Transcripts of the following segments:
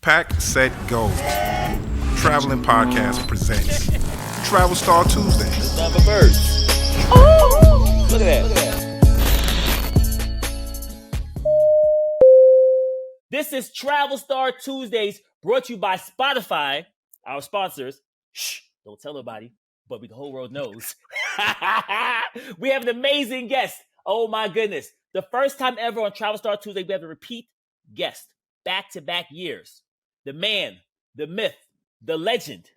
Pack, Set, Go. Traveling Podcast presents Travel Star Tuesday. It's not for birds. Oh, look at that. Look at that. This is Travel Star Tuesdays, brought to you by Spotify, our sponsors. Shh, don't tell nobody, but the whole world knows. We have an amazing guest. Oh my goodness. The first time ever on Travel Star Tuesday, we have a repeat guest, back-to-back years. The man, the myth, the legend,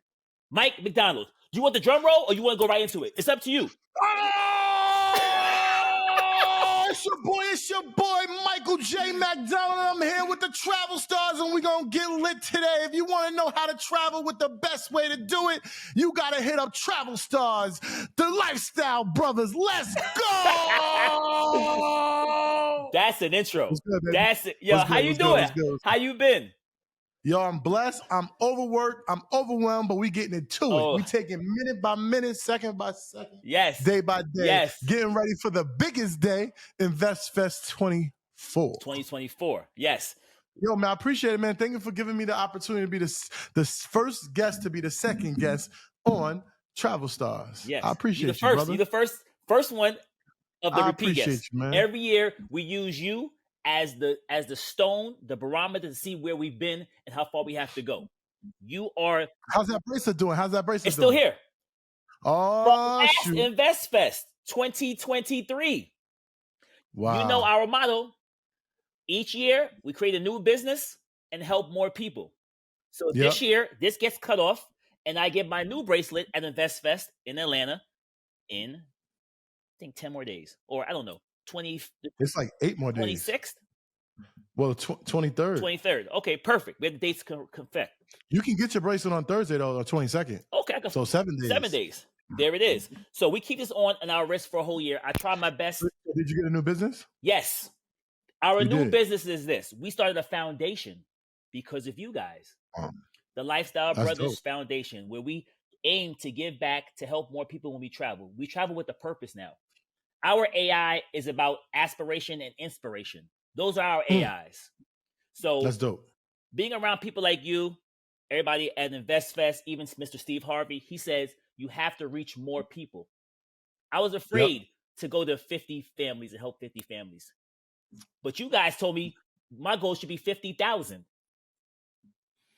Mike Macdonald. Do you want the drum roll or you want to go right into it? It's up to you. Oh, it's your boy, Michael J. Macdonald. I'm here with the Travel Stars, and we're going to get lit today. If you want to know how to travel with the best way to do it, you got to hit up Travel Stars, the Lifestyle Brothers. Let's go! That's an intro. Good, that's it. Yo, how you doing? How you been? Yo, I'm blessed. I'm overworked. I'm overwhelmed, but we getting into it. We taking minute by minute, second by second, day by day, getting ready for the biggest day, INVESTFEST 2024. Yes. Yo, man, I appreciate it, man. Thank you for giving me the opportunity to be the first guest to be the second guest on Travel Stars. Yes. I appreciate you, brother. You're the first one of the repeat guests. You, man. Every year we use you as the stone, the barometer to see where we've been and how far we have to go. You are. How's that bracelet doing? It's still here. Oh, shoot. INVESTFEST 2023. Wow. You know our motto. Each year we create a new business and help more people. So this year, this gets cut off, and I get my new bracelet at INVESTFEST in Atlanta in, I think, 10 more days, or I don't know. 20. It's like 8 more days. 26th? Well, 23rd. 23rd. Okay, perfect. We have the dates confect. You can get your bracelet on Thursday, though, or 22nd. Okay. So 7 days. 7 days. There it is. So we keep this on our wrist for a whole year. I try my best. Did you get a new business? Yes. Our new business is this. We started a foundation because of you guys. The Lifestyle Brothers Foundation, where we aim to give back to help more people when we travel. We travel with a purpose now. Our AI is about aspiration and inspiration. Those are our AIs. So that's dope. Being around people like you, everybody at INVESTFEST, even Mr. Steve Harvey, he says you have to reach more people. I was afraid to go to 50 families and help 50 families. But you guys told me my goal should be 50,000.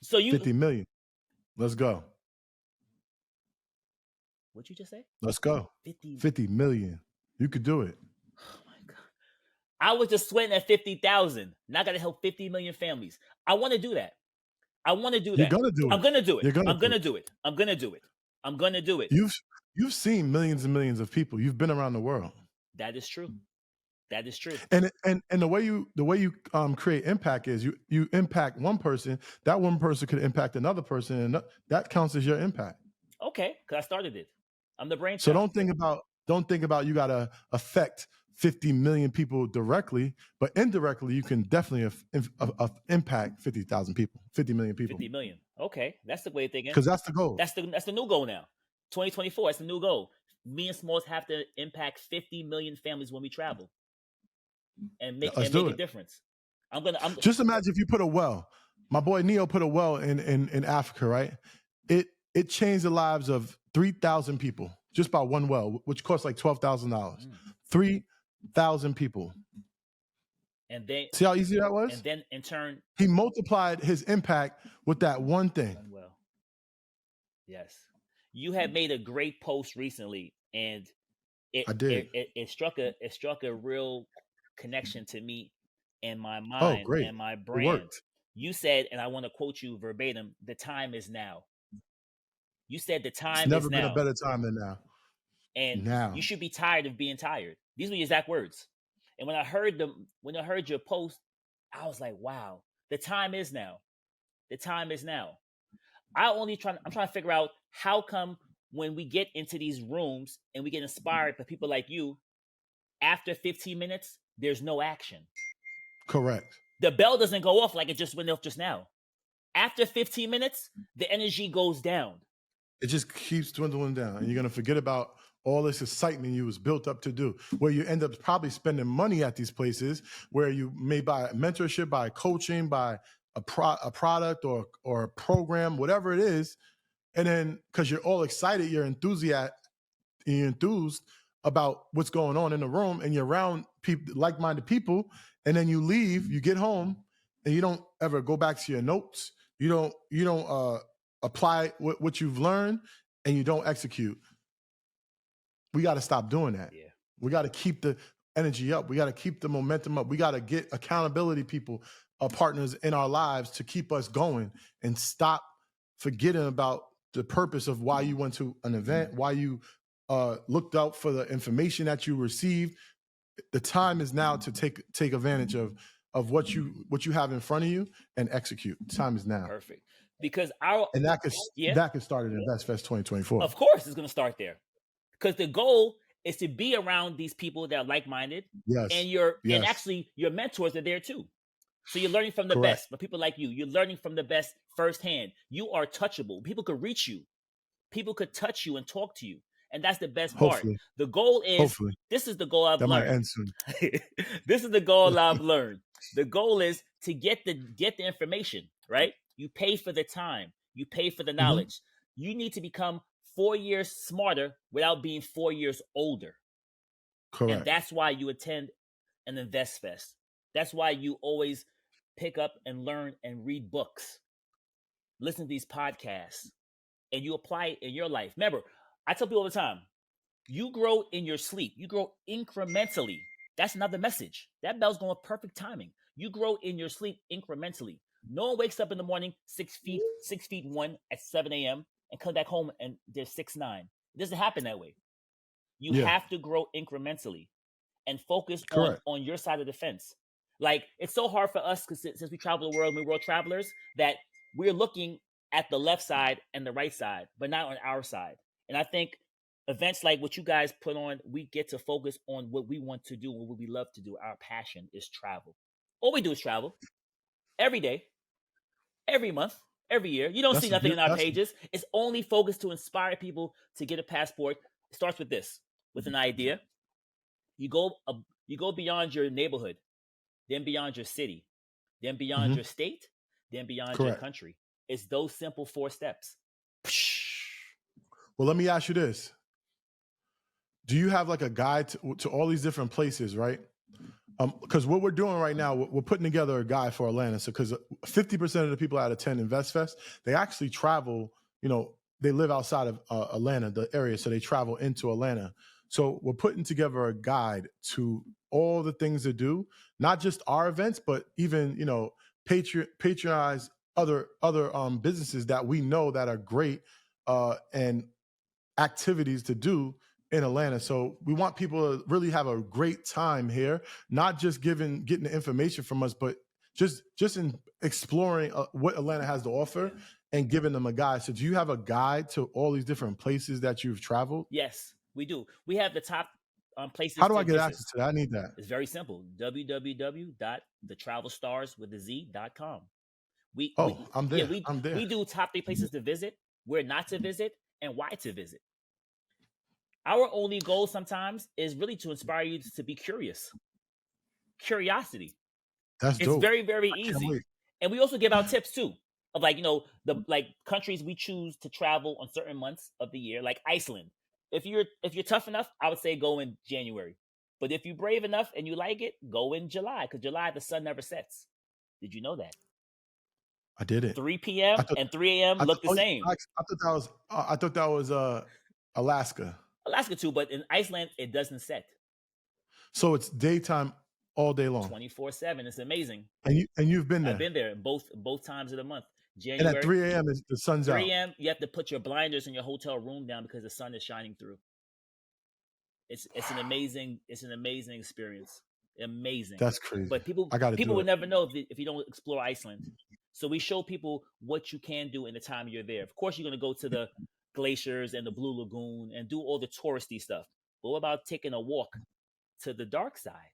So 50 million. Let's go. What'd you just say? Let's go. 50 million. You could do it. Oh my God. I was just sweating at 50,000. Now I got to help 50 million families. I want to do that. You're going to do it. I'm going to do it. I'm going to do it. I'm going to do it. I'm going to do it. You've seen millions and millions of people. You've been around the world. That is true. That is true. And the way you create impact is you impact one person. That one person could impact another person, and that counts as your impact. Okay, because I started it. I'm the brain. So don't think about you got to affect 50 million people directly, but indirectly you can definitely impact 50,000 people, 50 million people. 50 million. Okay, that's the way of thinking. Because that's the goal. That's the new goal now. 2024. That's the new goal. Me and Smalls have to impact 50 million families when we travel, and make a difference. I'm just imagine if you put a well. My boy Neo put a well in Africa, right? It changed the lives of 3,000 people just by one well, which cost like $12,000. 3,000 people. And then see how easy that was? And then in turn, he multiplied his impact with that one thing. Well, yes. You had made a great post recently, and it struck a real connection to me and my mind and my brand. You said, and I want to quote you verbatim, "The time is now." You said the time is now. It's never been a better time than now. And now you should be tired of being tired. These were your exact words. And when I heard your post, I was like, wow, the time is now. The time is now. I'm trying to figure out how come when we get into these rooms and we get inspired by people like you, after 15 minutes, there's no action. Correct. The bell doesn't go off like it just went off just now. After 15 minutes, the energy goes down. It just keeps dwindling down, and you're going to forget about all this excitement you was built up to do, where you end up probably spending money at these places where you may buy mentorship, buy coaching, buy a product or a program, whatever it is, and then because you're all excited, you're enthused about what's going on in the room, and you're around people, like-minded people, and then you leave, you get home, and you don't ever go back to your notes. You don't apply what you've learned, and you don't execute. We got to stop doing that. Yeah. We got to keep the energy up. We got to keep the momentum up. We got to get accountability people, partners in our lives to keep us going, and stop forgetting about the purpose of why you went to an event, why you looked out for the information that you received. The time is now to take advantage of what you have in front of you and execute. The time is now. Perfect. Because that could start at InvestFest 2024. Of course, it's going to start there. Because the goal is to be around these people that are like-minded. Yes. And actually your mentors are there too. So you're learning from the best, but people like you. You're learning from the best firsthand. You are touchable. People could reach you. People could touch you and talk to you. And that's the best part. The goal is, this is the goal I've learned. That might end soon. This is the goal I've learned. The goal is to get the information, right? You pay for the time. You pay for the knowledge. You need to become 4 years smarter without being 4 years older. Correct. And that's why you attend an InvestFest. That's why you always pick up and learn and read books. Listen to these podcasts. And you apply it in your life. Remember, I tell people all the time, you grow in your sleep. You grow incrementally. That's another message. That bell's going with perfect timing. You grow in your sleep incrementally. No one wakes up in the morning 6 feet 1 at 7 a.m. and come back home and they're 6'9". It doesn't happen that way. You have to grow incrementally and focus on your side of the fence. Like, it's so hard for us, because since we travel the world, we're world travelers, that we're looking at the left side and the right side, but not on our side. And I think events like what you guys put on, we get to focus on what we want to do and what we love to do. Our passion is travel. All we do is travel every day, every month, every year. You don't see nothing in our pages. It's only focused to inspire people to get a passport. It starts with this, with an idea. You go beyond your neighborhood, then beyond your city, then beyond your state, then beyond your country. It's those simple 4 steps. Well, let me ask you this. Do you have like a guide to all these different places, right? Because what we're doing right now, we're putting together a guide for Atlanta. So because 50% of the people that attend InvestFest, they actually travel, they live outside of Atlanta, the area. So they travel into Atlanta. So we're putting together a guide to all the things to do, not just our events, but even, patronize other businesses that we know that are great and activities to do in Atlanta. So we want people to really have a great time here, not just getting the information from us, but just in exploring what Atlanta has to offer and giving them a guide. So do you have a guide to all these different places that you've traveled? Yes, we do. We have the top places. How do I get access to that? I need that. It's very simple. www.TheTravelStarz.com. I'm there. I'm there. We do top 3 places to visit, where not to visit, and why to visit. Our only goal sometimes is really to inspire you to be curious. Curiosity. It's dope. Very, very easy. And we also give out tips too of the countries we choose to travel on certain months of the year, like Iceland. If you're tough enough, I would say go in January. But if you're brave enough and you like it, go in July, because July the sun never sets. Did you know that? I didn't. 3 p.m. and 3 a.m. look the same. I thought that was Alaska. Alaska too, but in Iceland it doesn't set. So it's daytime all day long. 24/7. It's amazing. And you've been there. I've been there both times of the month. January. And at 3 a.m. the sun's 3 a.m. you have to put your blinders in your hotel room down because the sun is shining through. It's an amazing experience. Amazing. That's crazy. But people would never know if you don't explore Iceland. So we show people what you can do in the time you're there. Of course, you're going to go to the glaciers and the Blue Lagoon and do all the touristy stuff. But what about taking a walk to the dark side?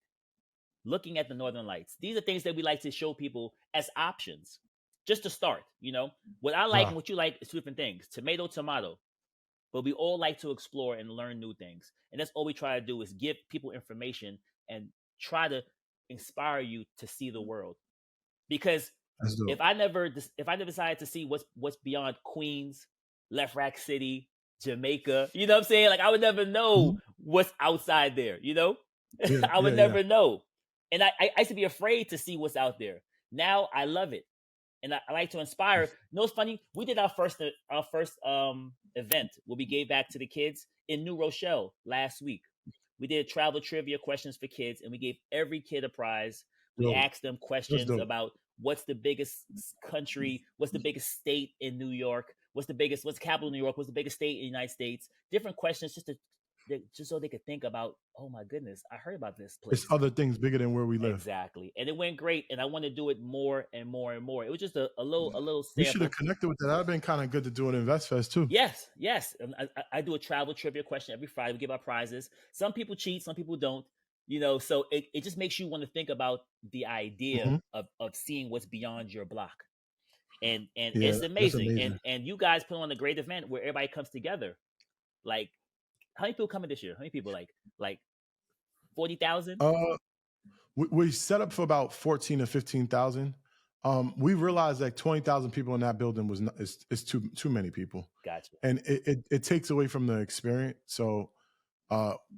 Looking at the Northern Lights. These are things that we like to show people as options. Just to start, What I like and what you like is 2 different things. Tomato. But we all like to explore and learn new things. And that's all we try to do is give people information and try to inspire you to see the world. Because That's dope. if I never decided to see what's beyond Queens, Left Rack City, Jamaica, you know what I'm saying? Like I would never know what's outside there, you know? Yeah, I would yeah, never know. And I used to be afraid to see what's out there. Now I love it. And I like to inspire. You know what's funny? We did our first event where we gave back to the kids in New Rochelle last week. We did travel trivia questions for kids, and we gave every kid a prize. We Dope. asked them questions about what's the biggest country, what's the biggest state in New York, what's the capital of New York, what's the biggest state in the United States. Different questions just so they could think about, oh my goodness, I heard about this place. It's other things bigger than where we live. Exactly. And it went great. And I want to do it more and more and more. It was just a little sample. We should have connected with that. That would have been kind of good to do an InvestFest too. Yes. I do a travel trivia question every Friday. We give out prizes. Some people cheat, some people don't. You know, so it just makes you want to think about the idea of seeing what's beyond your block. And it's amazing. And you guys put on a great event where everybody comes together. Like, how many people coming this year? How many people? Like 40,000? We set up for about 14 to 15,000. We realized that 20,000 people in that building is too many people. Gotcha. And it takes away from the experience. So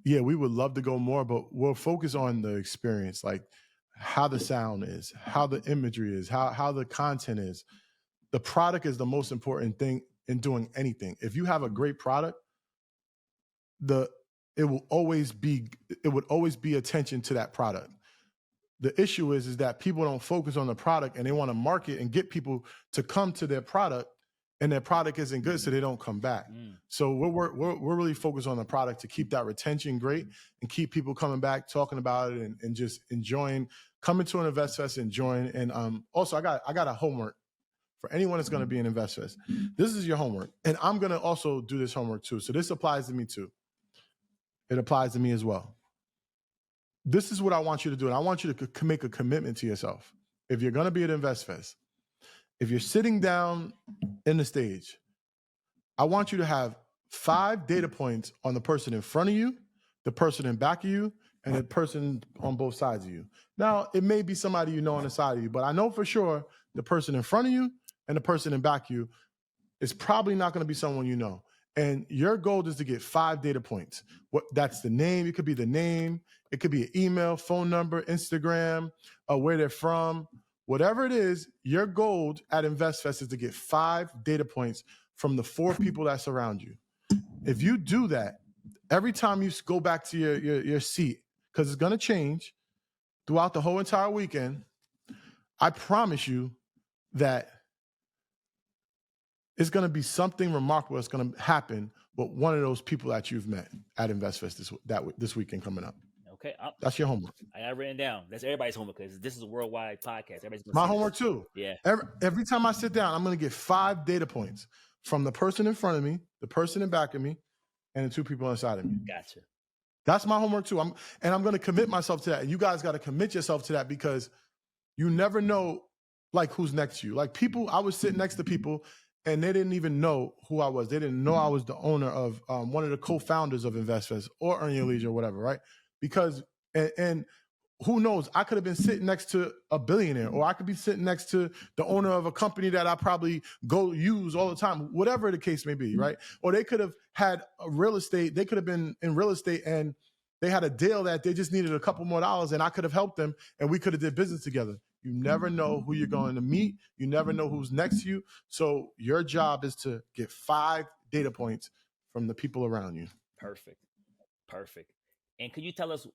yeah, we would love to go more, but we'll focus on the experience, like how the sound is, how the imagery is, how the content is. The product is the most important thing in doing anything. If you have a great product, it would always be attention to that product. The issue is that people don't focus on the product and they want to market and get people to come to their product, and their product isn't good, so they don't come back. So we're really focused on the product to keep that retention great and keep people coming back, talking about it, and just enjoying coming to an InvestFest, enjoying. And also I got a homework for anyone that's going to be in InvestFest. This is your homework, and I'm going to also do this homework too. So this applies to me too. It applies to me as well. This is what I want you to do, and I want you to make a commitment to yourself. If you're going to be at InvestFest, if you're sitting down in the stage, I want you to have 5 data points on the person in front of you, the person in back of you, and the person on both sides of you. Now, it may be somebody you know on the side of you, but I know for sure the person in front of you and the person in back of you is probably not going to be someone you know. And your goal is to get 5 data points. That's the name. It could be the name. It could be an email, phone number, Instagram, where they're from. Whatever it is, your goal at InvestFest is to get 5 data points from the 4 people that surround you. If you do that, every time you go back to your seat, because it's going to change throughout the whole entire weekend, I promise you that it's going to be something remarkable that's going to happen with one of those people that you've met at InvestFest this weekend coming up. Okay. That's your homework. I got written down. That's everybody's homework because this is a worldwide podcast. My homework too. Yeah. Every time I sit down, I'm going to get 5 data points from the person in front of me, the person in back of me, and the 2 people inside of me. Gotcha. That's my homework too. I'm going to commit myself to that. And you guys got to commit yourself to that, because you never know like who's next to you. Like people, I was sitting next to people and they didn't even know who I was. They didn't know I was the owner of one of the co-founders of InvestFest or Earn Your Leisure or whatever, right? Because, and who knows, I could have been sitting next to a billionaire, or I could be sitting next to the owner of a company that I probably go use all the time, whatever the case may be, right? Or they could have had real estate. They could have been in real estate and they had a deal that they just needed a couple more dollars, and I could have helped them and we could have did business together. You never know who you're going to meet. You never know who's next to you. So your job is to get 5 data points from the people around you. Perfect. And could you tell us,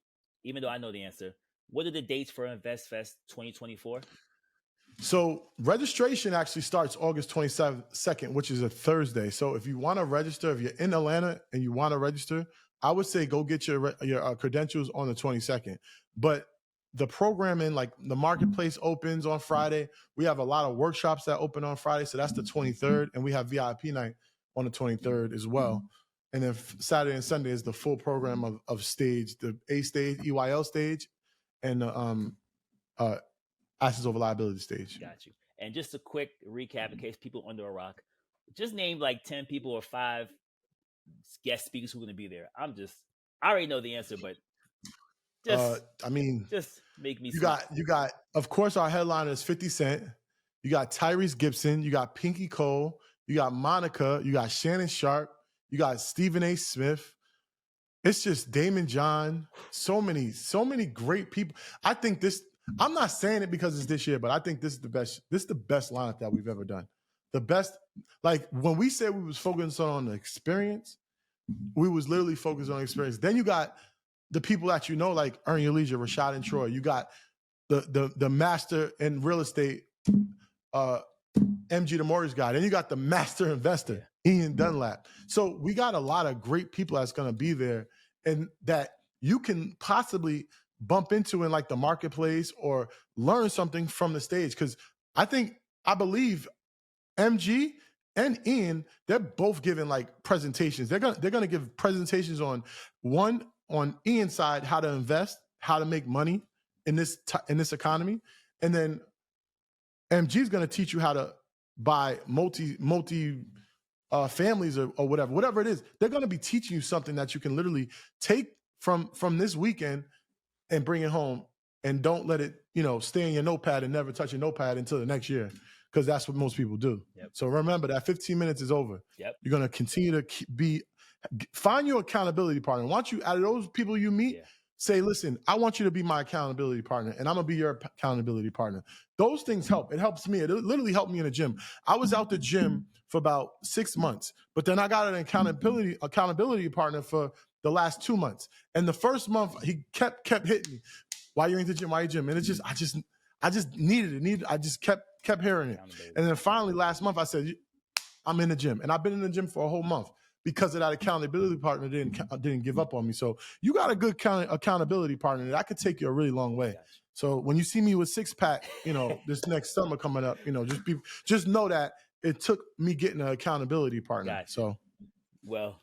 even though I know the answer, what are the dates for InvestFest 2024? So registration actually starts August 22nd, which is a Thursday. So if you want to register, if you're in Atlanta and you want to register, I would say go get your credentials on the 22nd. But the programming, like the marketplace opens on Friday. We have a lot of workshops that open on Friday. So that's the 23rd. And we have VIP night on the 23rd as well. And then Saturday and Sunday is the full program of stage, the A stage, EYL stage, and the Assets Over Liability stage. Got you. And just a quick recap in case people under a rock. Just name like 10 people or 5 guest speakers who are going to be there. I already know the answer, but just make me. You got. Of course, our headliner is 50 Cent. you got Tyrese Gibson, you got Pinky Cole, you got Monica, you got Shannon Sharp, you got Stephen A. Smith. It's just Damon John. So many great people. I think this, I'm not saying it because it's this year, but I think this is the best. This is the best lineup that we've ever done. The best, like when we said we was focusing on the experience, we was literally focused on experience. Then you got the people that you know, like Earn Your Leisure, Rashad and Troy. You got the master in real estate, MG the mortgage guy. Then you got the master investor, Ian Dunlap. So we got a lot of great people that's going to be there, and that you can possibly bump into in like the marketplace or learn something from the stage. Because I believe MG and Ian, they're both giving like presentations. They're gonna give presentations on Ian's side, how to invest, how to make money in this economy, and then MG's gonna teach you how to buy multi families or whatever it is. They're gonna be teaching you something that you can literally take from this weekend and bring it home, and don't let it stay in your notepad and never touch your notepad until the next year. Because that's what most people do. Yep. So remember that 15 minutes is over. Yep. You're going to continue to find your accountability partner. Once you, out of those people you meet, say, listen, I want you to be my accountability partner, and I'm going to be your accountability partner. Those things help. It helps me. It literally helped me in the gym. I was out the gym for about 6 months, but then I got an accountability partner for the last 2 months. And the first month, he kept hitting me. Why you in the gym? Why you gym? And it's just, I just needed it. I just kept hearing it. And then finally last month I said, I'm in the gym. And I've been in the gym for a whole month because of that accountability partner didn't give up on me. So you got a good accountability partner that could take you a really long way. So when you see me with six pack, this next summer coming up, just know that it took me getting an accountability partner. Gotcha. So, well,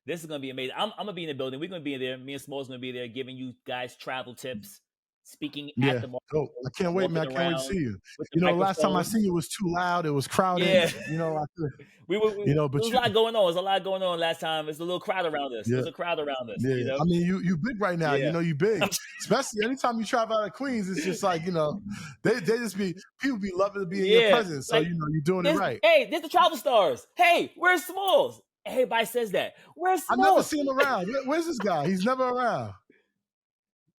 this is going to be amazing. I'm going to be in the building. We're going to be there. Me and Small's going to be there giving you guys travel tips. Speaking at the market. Oh, I can't wait, man. I can't wait to see you. Last time I seen you was too loud. It was crowded. Yeah. There was a lot going on. There's a lot going on last time. There's a little crowd around us. There's a crowd around us. Yeah. I mean, you big right now. Yeah. You big. Especially anytime you travel out of Queens, it's just like, they just people be loving to be in your presence. So, you're doing it right. Hey, this is the TravelStarz. Hey, where's Smalls? Everybody says that. Where's Smalls? I never see him around. Where's this guy? He's never around.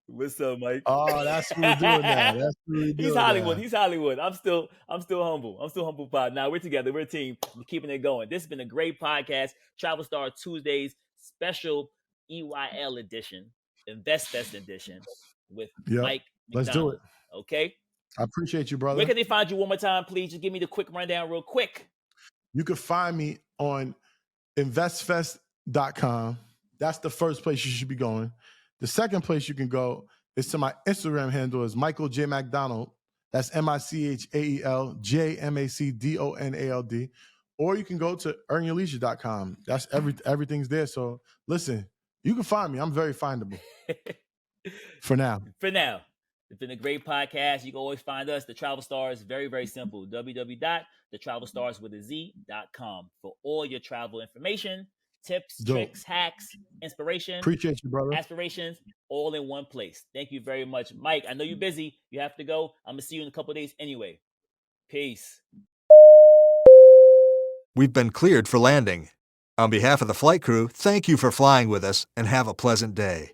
What's up, Mike? Oh, that's what we're doing now. He's Hollywood. He's Hollywood. I'm still humble. I'm still humble pod. Now we're together. We're a team. We're keeping it going. This has been a great podcast. TravelStarz Tuesdays special EYL edition, INVESTFEST edition with Mike Macdonald. Let's do it. Okay. I appreciate you, brother. Where can they find you one more time, please? Just give me the quick rundown real quick. You can find me on INVESTFEST.com. That's the first place you should be going. The second place you can go is to my Instagram handle is Michael J. Macdonald. That's MICHAEL JMACDONALD. Or you can go to earnyourleisure.com. That's everything's there. So listen, you can find me. I'm very findable. For now. It's been a great podcast. You can always find us, The TravelStarz. Very, very simple. www.TheTravelStarz.com for all your travel information. Tips, tricks, hacks, inspiration. Appreciate you, brother. Aspirations, all in one place. Thank you very much. Mike, I know you're busy. You have to go. I'm going to see you in a couple of days anyway. Peace. We've been cleared for landing. On behalf of the flight crew, thank you for flying with us and have a pleasant day.